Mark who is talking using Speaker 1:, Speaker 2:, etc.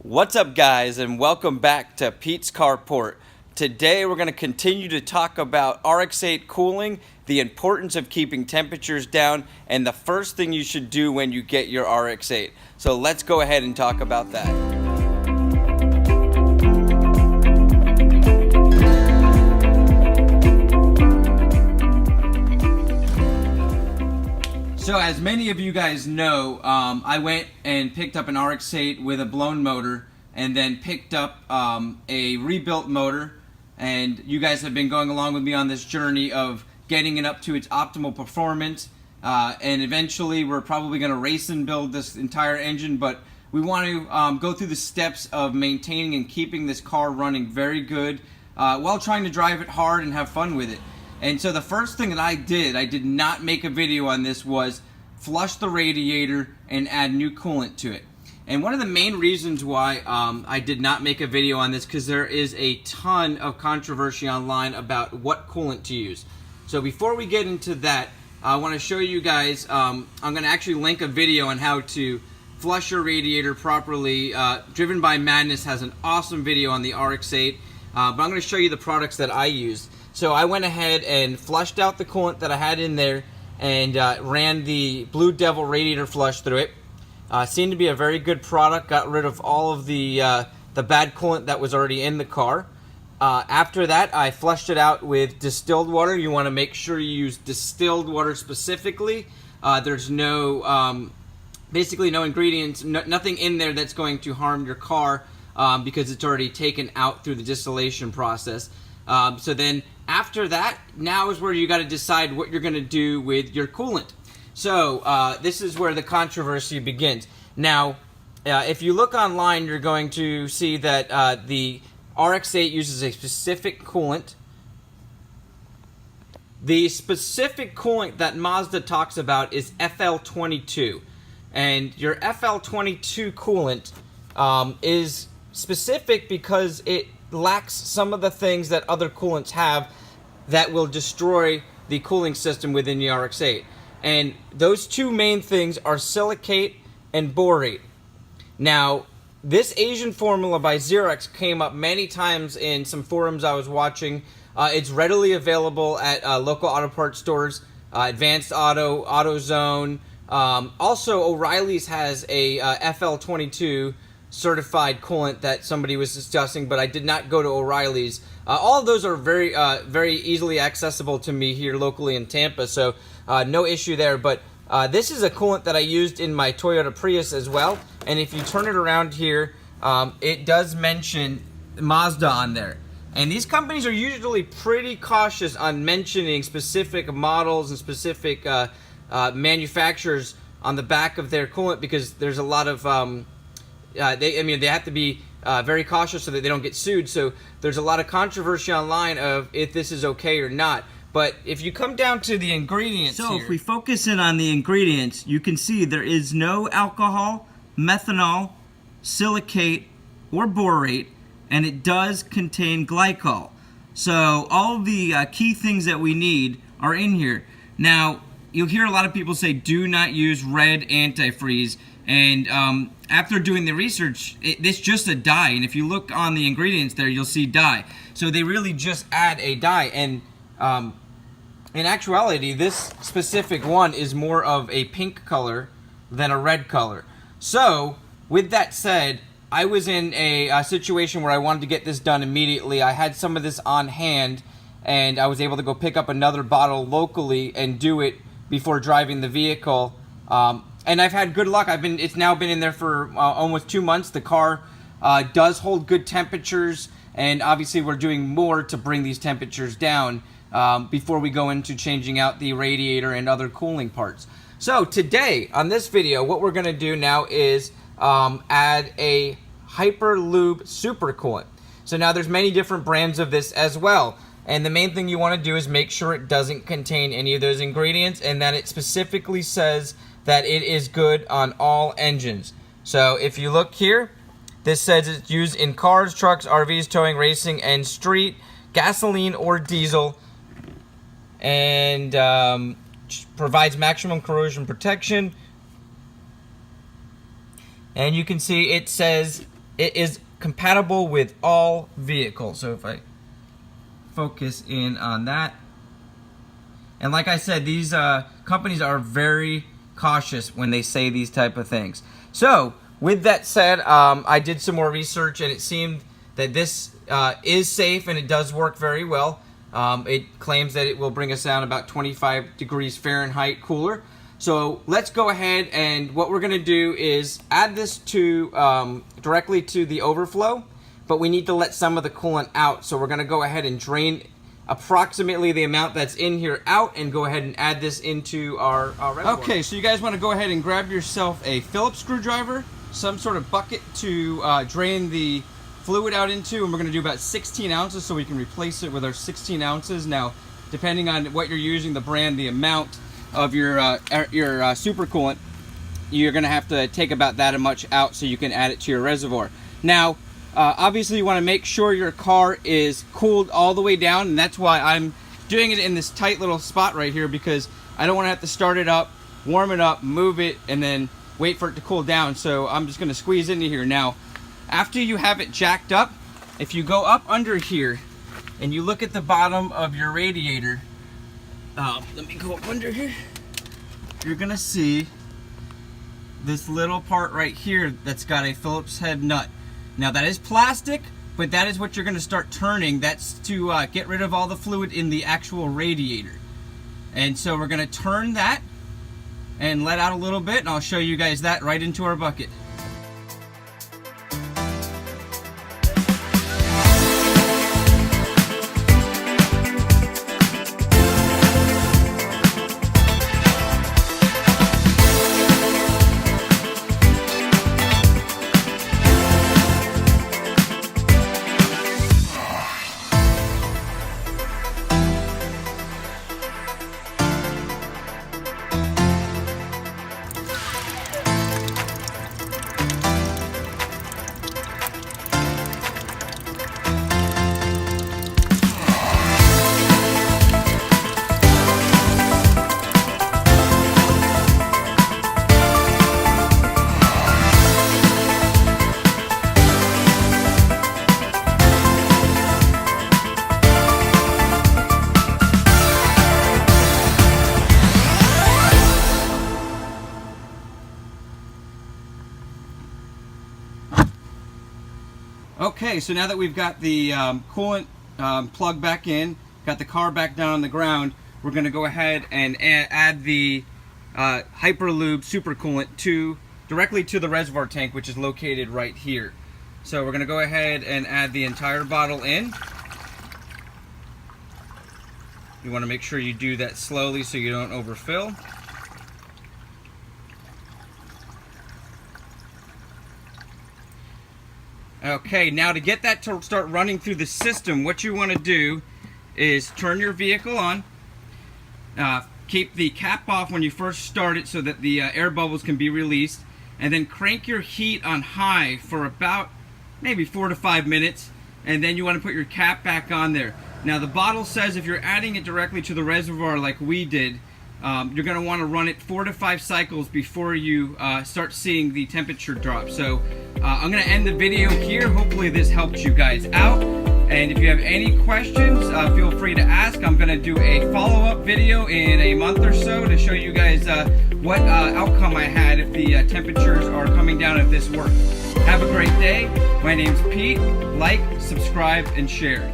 Speaker 1: What's up, guys, and welcome back to Pete's Carport. Today we're going to continue to talk about RX8 cooling, the importance of keeping temperatures down, and the first thing you should do when you get your RX8. So let's go ahead and talk about that. So as many of you guys know, I went and picked up an RX8 with a blown motor and then picked up a rebuilt motor, and you guys have been going along with me on this journey of getting it up to its optimal performance, and eventually we're probably going to race and build this entire engine, but we want to go through the steps of maintaining and keeping this car running very good while trying to drive it hard and have fun with it. And so the first thing that I did not make a video on this, was flush the radiator and add new coolant to it. And one of the main reasons why I did not make a video on this, because there is a ton of controversy online about what coolant to use. So before we get into that, I want to show you guys, I'm going to actually link a video on how to flush your radiator properly. Driven by Madness has an awesome video on the RX8, but I'm going to show you the products that I used. So I went ahead and flushed out the coolant that I had in there and ran the Blue Devil radiator flush through it. Seemed to be a very good product. Got rid of all of the bad coolant that was already in the car. After that, I flushed it out with distilled water. You want to make sure you use distilled water specifically. There's no, basically no ingredients, nothing in there that's going to harm your car because it's already taken out through the distillation process. So then after that, now is where you got to decide what you're going to do with your coolant. So this is where the controversy begins. Now, if you look online, you're going to see that the RX8 uses a specific coolant. The specific coolant that Mazda talks about is FL22. And your FL22 coolant is specific because it lacks some of the things that other coolants have that will destroy the cooling system within the RX8. And those two main things are silicate and borate. Now, this Asian formula by ZEREX came up many times in some forums I was watching. It's readily available at local auto parts stores, Advanced Auto, AutoZone. Also, O'Reilly's has a FL22 certified coolant that somebody was discussing, but I did not go to O'Reilly's. All of those are very easily accessible to me here locally in Tampa, so no issue there. But this is a coolant that I used in my Toyota Prius as well, and if you turn it around here, it does mention Mazda on there. And these companies are usually pretty cautious on mentioning specific models and specific manufacturers on the back of their coolant, because there's a lot of they have to be very cautious so that they don't get sued. So there's a lot of controversy online of if this is okay or not. But if you come down to the ingredients here,
Speaker 2: if we focus in on the ingredients, you can see there is no alcohol, methanol, silicate, or borate, and it does contain glycol. So all the key things that we need are in here. Now, you'll hear a lot of people say do not use red antifreeze, and after doing the research, it's just a dye, and if you look on the ingredients there, you'll see dye. So they really just add a dye, and in actuality, this specific one is more of a pink color than a red color. So, with that said, I was in a situation where I wanted to get this done immediately. I had some of this on hand, and I was able to go pick up another bottle locally and do it before driving the vehicle. And I've had good luck. It's now been in there for almost 2 months. The car does hold good temperatures, and obviously we're doing more to bring these temperatures down before we go into changing out the radiator and other cooling parts. So today, on this video, what we're going to do now is add a Hyper Lube super coolant. So now there's many different brands of this as well. And the main thing you want to do is make sure it doesn't contain any of those ingredients, and that it specifically says that it is good on all engines. So if you look here, this says it's used in cars, trucks, RVs, towing, racing, and street, gasoline or diesel, and provides maximum corrosion protection. And you can see it says it is compatible with all vehicles. So if I focus in on that, and like I said, these companies are very cautious when they say these type of things. So with that said, I did some more research, and it seemed that this is safe and it does work very well. It claims that it will bring us down about 25 degrees Fahrenheit cooler. So let's go ahead, and what we're going to do is add this to directly to the overflow, but we need to let some of the coolant out. So we're going to go ahead and drain approximately the amount that's in here out and go ahead and add this into our reservoir. Okay, so you guys want to go ahead and grab yourself a Phillips screwdriver, some sort of bucket to drain the fluid out into, and we're going to do about 16 ounces so we can replace it with our 16 ounces. Now, depending on what you're using, the brand, the amount of your super coolant, you're going to have to take about that much out so you can add it to your reservoir. Now, obviously you want to make sure your car is cooled all the way down, and that's why I'm doing it in this tight little spot right here, because I don't want to have to start it up, warm it up, move it, and then wait for it to cool down. So I'm just going to squeeze into here. Now, after you have it jacked up, if you go up under here and you look at the bottom of your radiator, let me go up under here, you're going to see this little part right here that's got a Phillips head nut. Now that is plastic, but that is what you're going to start turning. That's to get rid of all the fluid in the actual radiator. And so we're going to turn that and let out a little bit, and I'll show you guys that right into our bucket. Okay, so now that we've got the coolant plug back in, got the car back down on the ground, we're going to go ahead and add the LUBE super coolant directly to the reservoir tank, which is located right here. So we're going to go ahead and add the entire bottle in. You want to make sure you do that slowly so you don't overfill. Okay, now to get that to start running through the system, what you want to do is turn your vehicle on. Keep the cap off when you first start it so that the air bubbles can be released, and then crank your heat on high for about maybe 4 to 5 minutes, and then you want to put your cap back on there. Now the bottle says if you're adding it directly to the reservoir like we did, you're going to want to run it 4 to 5 cycles before you start seeing the temperature drop. So I'm going to end the video here. Hopefully this helped you guys out. And if you have any questions, feel free to ask. I'm going to do a follow-up video in a month or so to show you guys what outcome I had if the temperatures are coming down, if this works. Have a great day. My name's Pete. Like, subscribe, and share.